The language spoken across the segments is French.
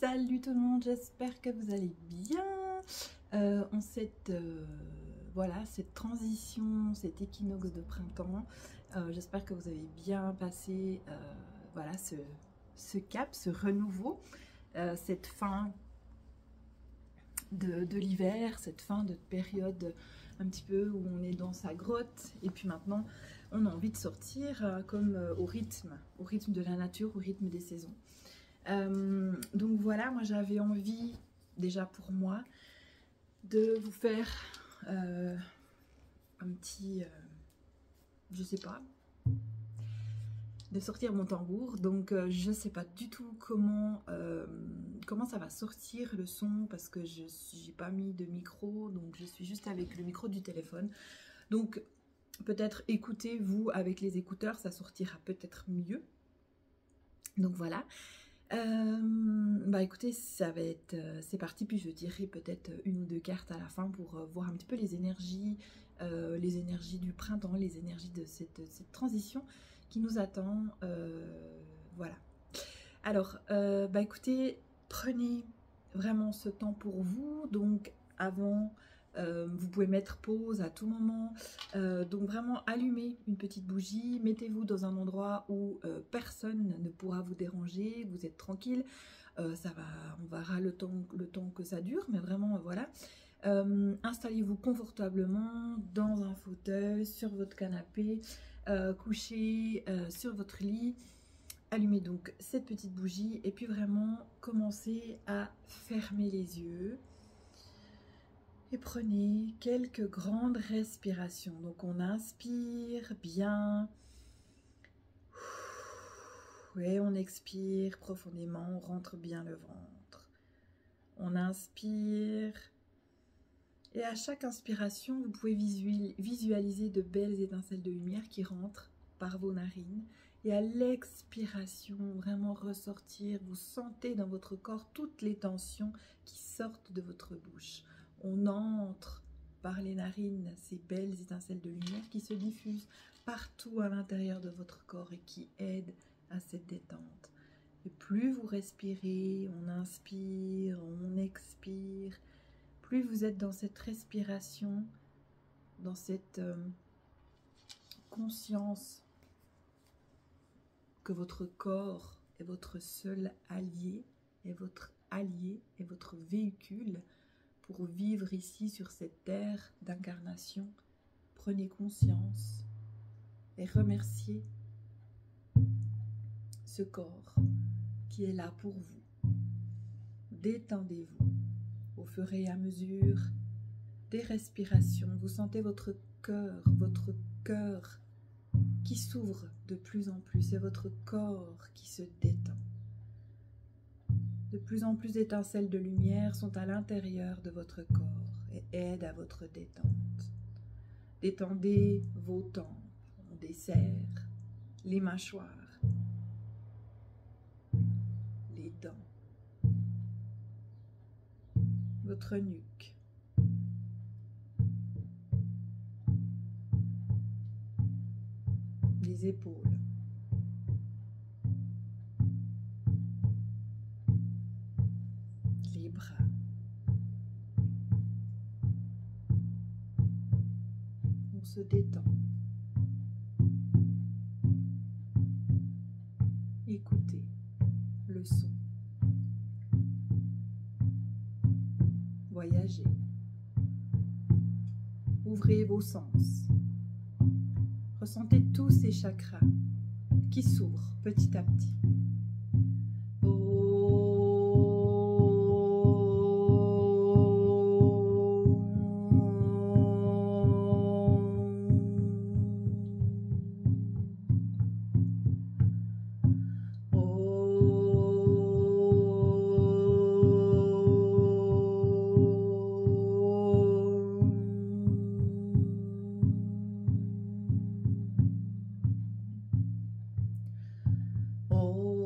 Salut tout le monde, j'espère que vous allez bien. En cette, voilà, cette transition, cet équinoxe de printemps, j'espère que vous avez bien passé voilà, ce cap, ce renouveau, cette fin de l'hiver, cette fin de période un petit peu où on est dans sa grotte et puis maintenant on a envie de sortir comme au rythme de la nature, au rythme des saisons. Donc voilà, moi j'avais envie déjà pour moi de vous faire un petit, je sais pas, de sortir mon tambour. Donc je sais pas du tout comment ça va sortir le son parce que je n'ai pas mis de micro, donc je suis juste avec le micro du téléphone. Donc peut-être écoutez-vous avec les écouteurs, ça sortira peut-être mieux. Donc voilà. Bah écoutez, ça va être, c'est parti, puis je dirai peut-être une ou deux cartes à la fin pour voir un petit peu les énergies du printemps, les énergies de cette transition qui nous attend, voilà. Alors, bah écoutez, prenez vraiment ce temps pour vous, donc avant... vous pouvez mettre pause à tout moment, donc vraiment allumez une petite bougie, mettez-vous dans un endroit où personne ne pourra vous déranger, vous êtes tranquille, on verra le temps que ça dure, mais vraiment voilà. Installez-vous confortablement dans un fauteuil, sur votre canapé, couché sur votre lit. Allumez donc cette petite bougie et puis vraiment commencez à fermer les yeux. Et prenez quelques grandes respirations. Donc on inspire bien. Et on expire profondément, on rentre bien le ventre. On inspire. Et à chaque inspiration, vous pouvez visualiser de belles étincelles de lumière qui rentrent par vos narines. Et à l'expiration, vraiment ressortir, vous sentez dans votre corps toutes les tensions qui sortent de votre bouche. On entre par les narines ces belles étincelles de lumière qui se diffusent partout à l'intérieur de votre corps et qui aident à cette détente. Et plus vous respirez, on inspire, on expire, plus vous êtes dans cette respiration, dans cette conscience que votre corps est votre seul allié, est votre véhicule pour vivre ici sur cette terre d'incarnation. Prenez conscience et remerciez ce corps qui est là pour vous. Détendez-vous au fur et à mesure des respirations. Vous sentez votre cœur qui s'ouvre de plus en plus. C'est votre corps qui se détend. De plus en plus d'étincelles de lumière sont à l'intérieur de votre corps et aident à votre détente. Détendez vos tempes, on desserre les mâchoires, les dents, votre nuque, les épaules, les bras, on se détend. Écoutez le son. Voyagez. Ouvrez vos sens. Ressentez tous ces chakras qui s'ouvrent petit à petit. Oh.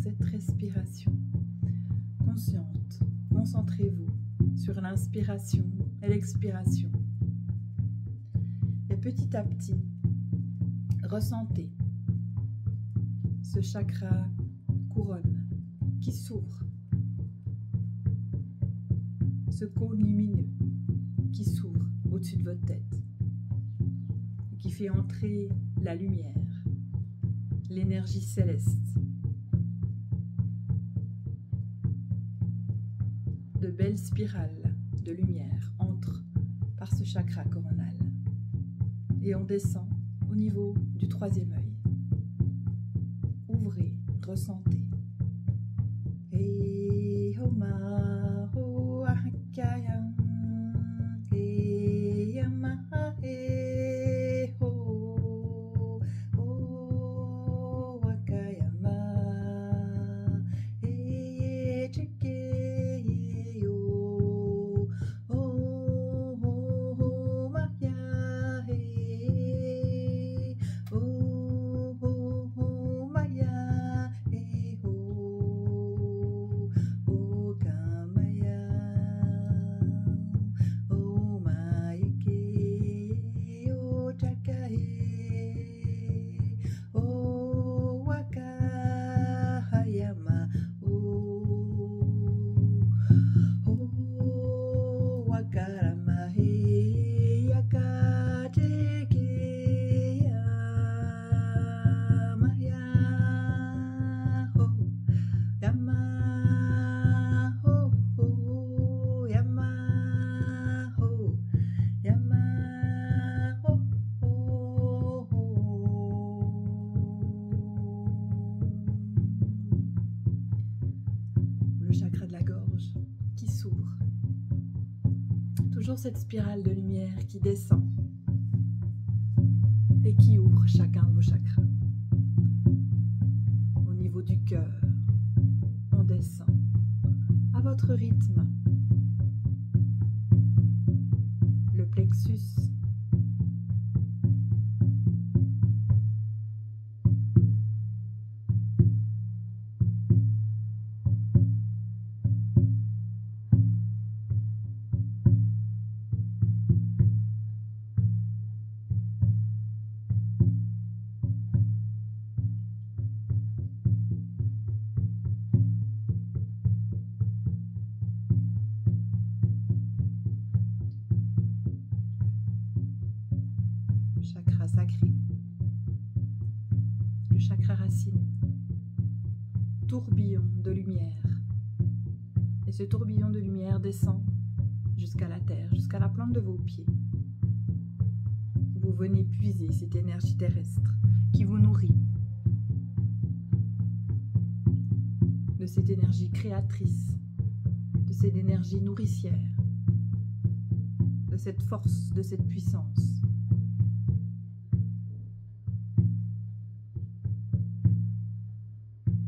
cette respiration consciente. Concentrez-vous sur l'inspiration et l'expiration. Et petit à petit, ressentez ce chakra couronne qui s'ouvre, ce cône lumineux qui s'ouvre au-dessus de votre tête et qui fait entrer la lumière, l'énergie céleste. De belles spirales de lumière entrent par ce chakra coronal et on descend au niveau du 3e œil. Ouvrez, ressentez. Cette spirale de lumière qui descend et qui ouvre chacun de vos chakras. Au niveau du cœur, on descend à votre rythme. Le plexus, chakra sacré, le chakra racine, tourbillon de lumière. Et ce tourbillon de lumière descend jusqu'à la terre, jusqu'à la plante de vos pieds. Vous venez puiser cette énergie terrestre qui vous nourrit, de cette énergie créatrice, de cette énergie nourricière, de cette force, de cette puissance.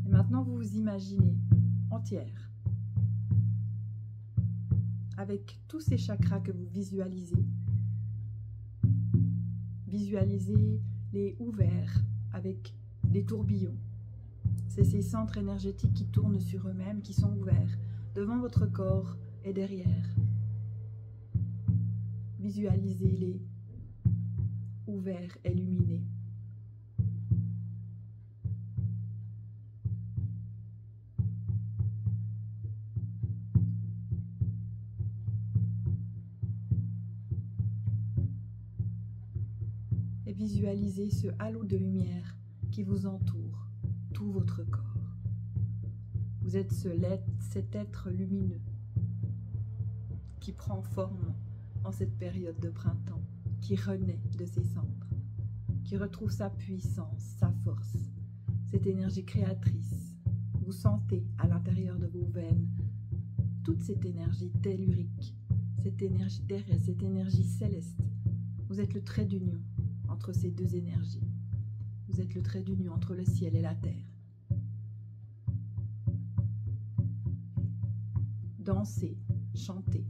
Et maintenant, vous vous imaginez entière, avec tous ces chakras que vous visualisez. Visualisez-les ouverts avec des tourbillons. C'est ces centres énergétiques qui tournent sur eux-mêmes, qui sont ouverts devant votre corps et derrière. Visualisez-les ouverts et lumineux. Et visualisez ce halo de lumière qui vous entoure, tout votre corps. Vous êtes cet être lumineux qui prend forme en cette période de printemps, qui renaît de ses cendres, qui retrouve sa puissance, sa force, cette énergie créatrice. Vous sentez à l'intérieur de vos veines toute cette énergie tellurique, cette énergie terrestre, cette énergie céleste. Vous êtes le trait d'union entre ces deux énergies. Vous êtes le trait d'union entre le ciel et la terre. Dansez, chantez.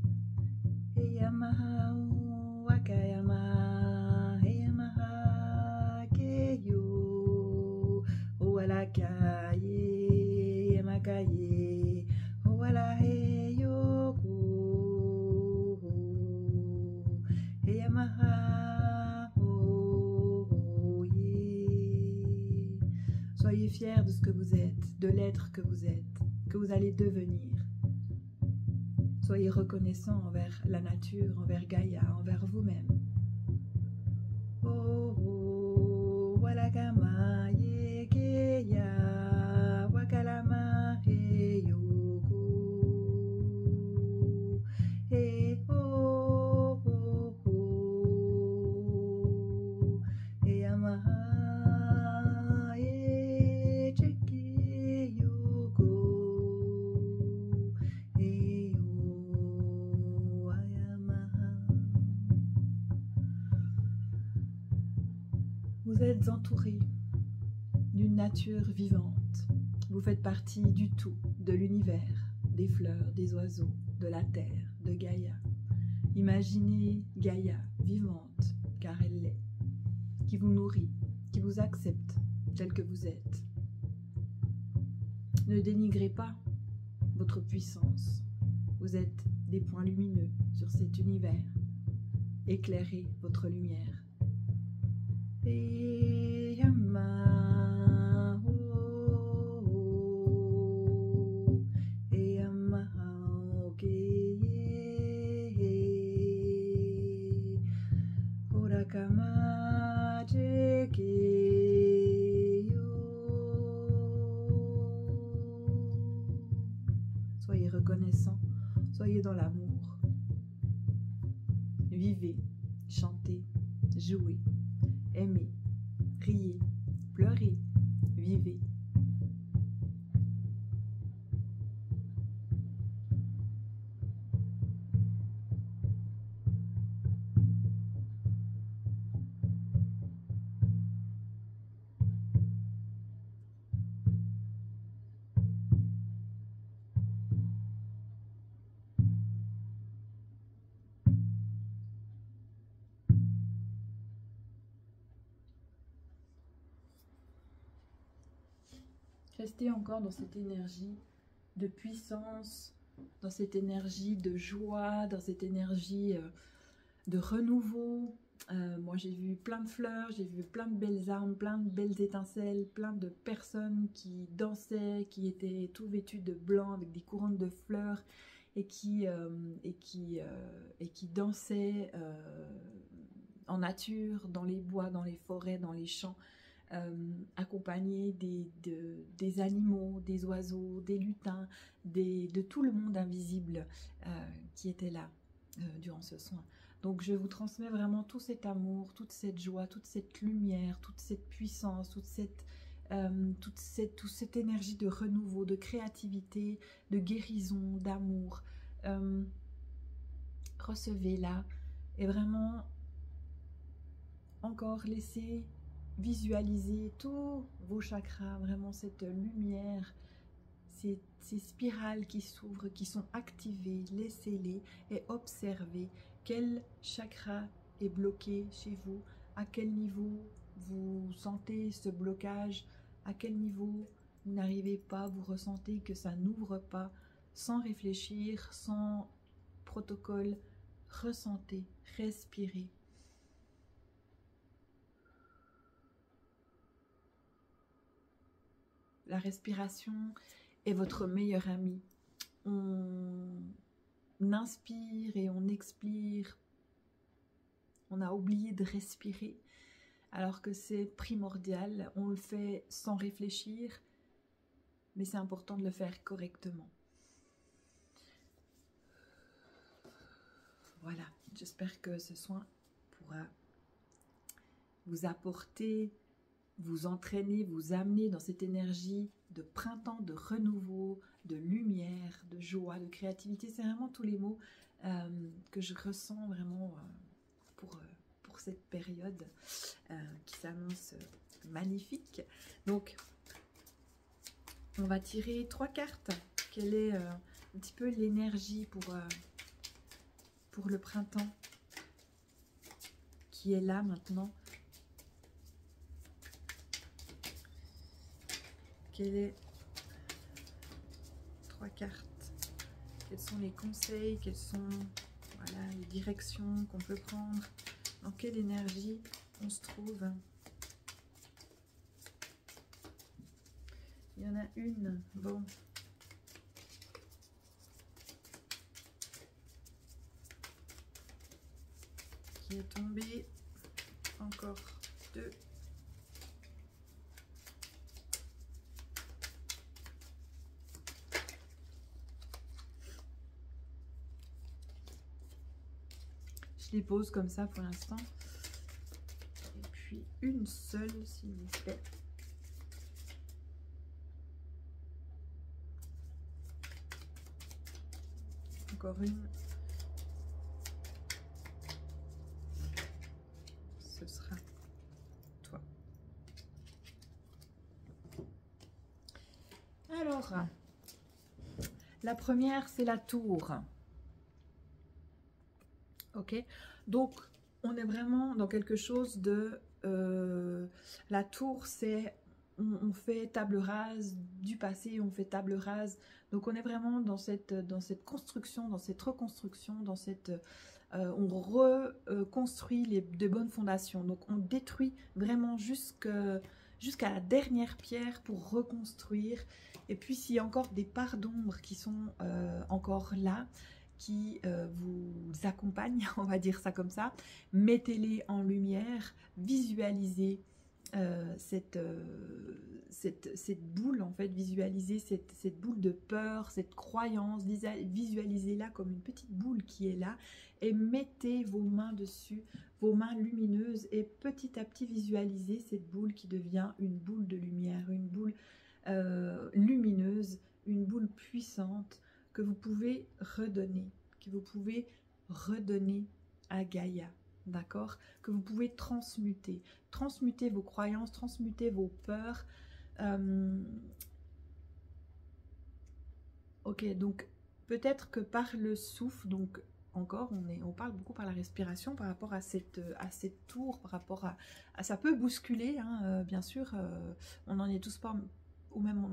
Soyez fiers de ce que vous êtes, de l'être que vous êtes, que vous allez devenir. Soyez reconnaissant envers la nature, envers Gaïa, envers vous-même. Oh, oh, walakama yekeya, wakalama heyoko. Hey, oh, oh, oh, hey, amaha, ye, cheke, yoko. Hey, oh, ayamaha. Vous êtes entouré d'une nature vivante. Vous faites partie du tout, de l'univers, des fleurs, des oiseaux, de la terre, de Gaïa. Imaginez Gaïa vivante, car elle l'est, qui vous nourrit, qui vous accepte tel que vous êtes. Ne dénigrez pas votre puissance. Vous êtes des points lumineux sur cet univers. Éclairez votre lumière. Soyez reconnaissant, soyez dans l'amour. Vivez, chantez, jouez, aimez, riez, pleurez, vivez. Restez encore dans cette énergie de puissance, dans cette énergie de joie, dans cette énergie de renouveau. Moi j'ai vu plein de fleurs, j'ai vu plein de belles âmes, plein de belles étincelles, plein de personnes qui dansaient, qui étaient tout vêtues de blanc avec des couronnes de fleurs et qui dansaient en nature, dans les bois, dans les forêts, dans les champs. Accompagnés des animaux, des oiseaux, des lutins, de tout le monde invisible qui était là durant ce soin. Donc je vous transmets vraiment tout cet amour, toute cette joie, toute cette lumière, toute cette puissance, toute cette énergie de renouveau, de créativité, de guérison, d'amour. Recevez-la et vraiment encore laissez visualiser tous vos chakras, vraiment cette lumière, ces spirales qui s'ouvrent, qui sont activées, laissez-les et observez quel chakra est bloqué chez vous, à quel niveau vous sentez ce blocage, à quel niveau vous n'arrivez pas, vous ressentez que ça n'ouvre pas, sans réfléchir, sans protocole, ressentez, respirez. La respiration est votre meilleur ami. On inspire et on expire. On a oublié de respirer alors que c'est primordial. On le fait sans réfléchir, mais c'est important de le faire correctement. Voilà, j'espère que ce soin pourra vous apporter, vous entraîner, vous amener dans cette énergie de printemps, de renouveau, de lumière, de joie, de créativité. C'est vraiment tous les mots que je ressens vraiment pour cette période qui s'annonce magnifique. Donc, on va tirer 3 cartes. Quelle est un petit peu l'énergie pour le printemps qui est là maintenant? Quelles est 3 cartes? Quels sont les conseils? Quelles sont les directions qu'on peut prendre? Dans quelle énergie on se trouve? Il y en a une, bon. Qui est tombée. Encore 2. Je les pose comme ça pour l'instant. Et puis une seule, s'il vous plaît. Encore une. Ce sera toi. Alors, la première, c'est la tour. Ok, donc on est vraiment dans quelque chose de... la tour, c'est... On fait table rase du passé, on fait table rase. Donc on est vraiment dans cette construction, dans cette reconstruction, dans cette... on reconstruit de bonnes fondations. Donc on détruit vraiment jusqu'à la dernière pierre pour reconstruire. Et puis s'il y a encore des parts d'ombre qui sont encore là, qui vous accompagnent, on va dire ça comme ça, mettez-les en lumière, visualisez cette boule, en fait, visualisez cette boule de peur, cette croyance, visualisez-la comme une petite boule qui est là et mettez vos mains dessus, vos mains lumineuses, et petit à petit visualisez cette boule qui devient une boule de lumière, une boule lumineuse, une boule puissante que vous pouvez redonner, à Gaïa. D'accord, que vous pouvez transmuter vos croyances, transmuter vos peurs. Ok, donc peut-être que par le souffle, donc encore on parle beaucoup par la respiration par rapport à cette tour, par rapport à ça peut bousculer, hein, bien sûr, on n'en est tous pas au même,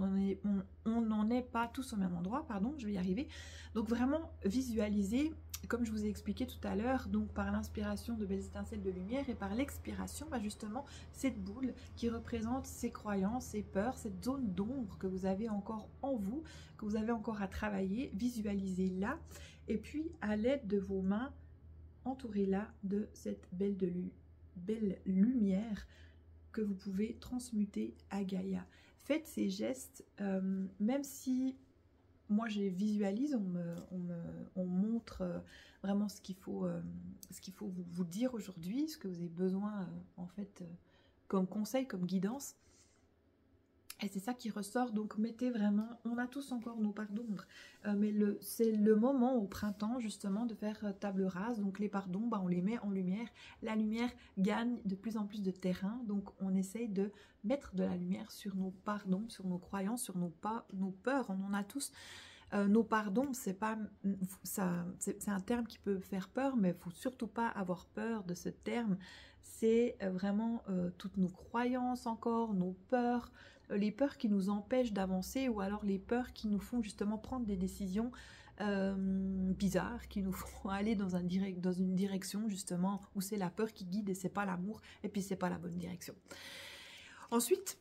on n'en est pas tous au même endroit, pardon, je vais y arriver. Donc vraiment visualiser, comme je vous ai expliqué tout à l'heure, donc par l'inspiration de belles étincelles de lumière et par l'expiration, bah justement cette boule qui représente ces croyances, ces peurs, cette zone d'ombre que vous avez encore en vous, que vous avez encore à travailler, visualisez-la, et puis à l'aide de vos mains, entourez-la de cette belle lumière que vous pouvez transmuter à Gaïa. Faites ces gestes, même si moi je les visualise, on montre vraiment ce qu'il faut vous dire aujourd'hui, ce que vous avez besoin en fait comme conseil, comme guidance. Et c'est ça qui ressort, donc mettez vraiment, on a tous encore nos parts d'ombre, mais c'est le moment au printemps justement de faire table rase, donc les parts d'ombre, bah, on les met en lumière, la lumière gagne de plus en plus de terrain, donc on essaye de mettre de la lumière sur nos parts d'ombre, sur nos croyances, sur nos peurs, on en a tous. Nos parts d'ombre, c'est un terme qui peut faire peur, mais il ne faut surtout pas avoir peur de ce terme. C'est vraiment toutes nos croyances encore, nos peurs, les peurs qui nous empêchent d'avancer, ou alors les peurs qui nous font justement prendre des décisions bizarres, qui nous font aller dans une direction justement où c'est la peur qui guide et c'est pas l'amour, et puis c'est pas la bonne direction. Ensuite,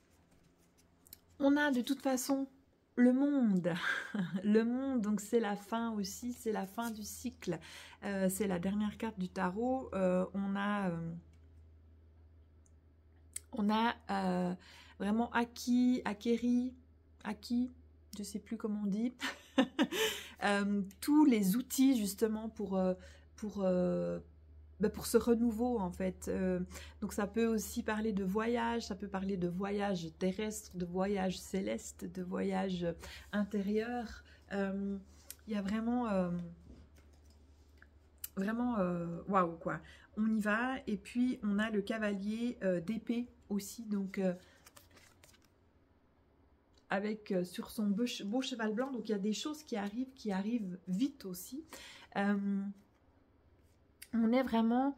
on a de toute façon le monde, le monde, donc c'est la fin aussi, c'est la fin du cycle, c'est la dernière carte du tarot. On a vraiment acquis, je sais plus comment on dit, tous les outils justement pour ce renouveau en fait. Donc ça peut aussi parler de voyage, ça peut parler de voyage terrestre, de voyage céleste, de voyage intérieur. Il y a vraiment waouh quoi. On y va, et puis on a le cavalier d'épée aussi, donc avec sur son beau cheval blanc, donc il y a des choses qui arrivent vite aussi. On est vraiment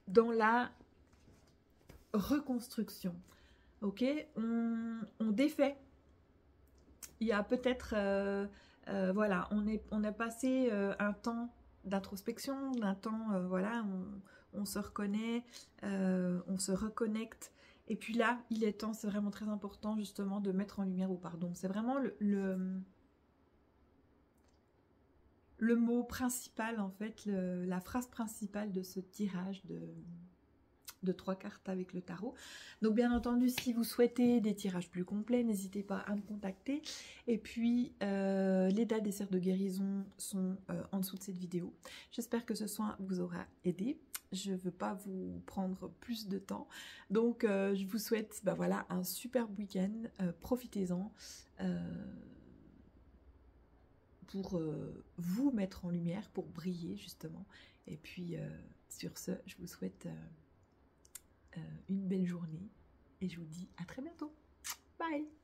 dans la reconstruction, ok, on défait. Il y a peut-être, voilà, on a passé un temps d'introspection, un temps, voilà, on se reconnaît, on se reconnecte, Et puis là, il est temps, c'est vraiment très important justement de mettre en lumière vos pardons. C'est vraiment le mot principal en fait, la phrase principale de ce tirage de 3 cartes avec le tarot. Donc bien entendu, si vous souhaitez des tirages plus complets, n'hésitez pas à me contacter. Et puis les dates des cercles de guérison sont en dessous de cette vidéo. J'espère que ce soin vous aura aidé. Je ne veux pas vous prendre plus de temps. Donc je vous souhaite voilà, un superbe week-end. Profitez-en pour vous mettre en lumière, pour briller justement. Et puis sur ce, je vous souhaite une belle journée et je vous dis à très bientôt. Bye!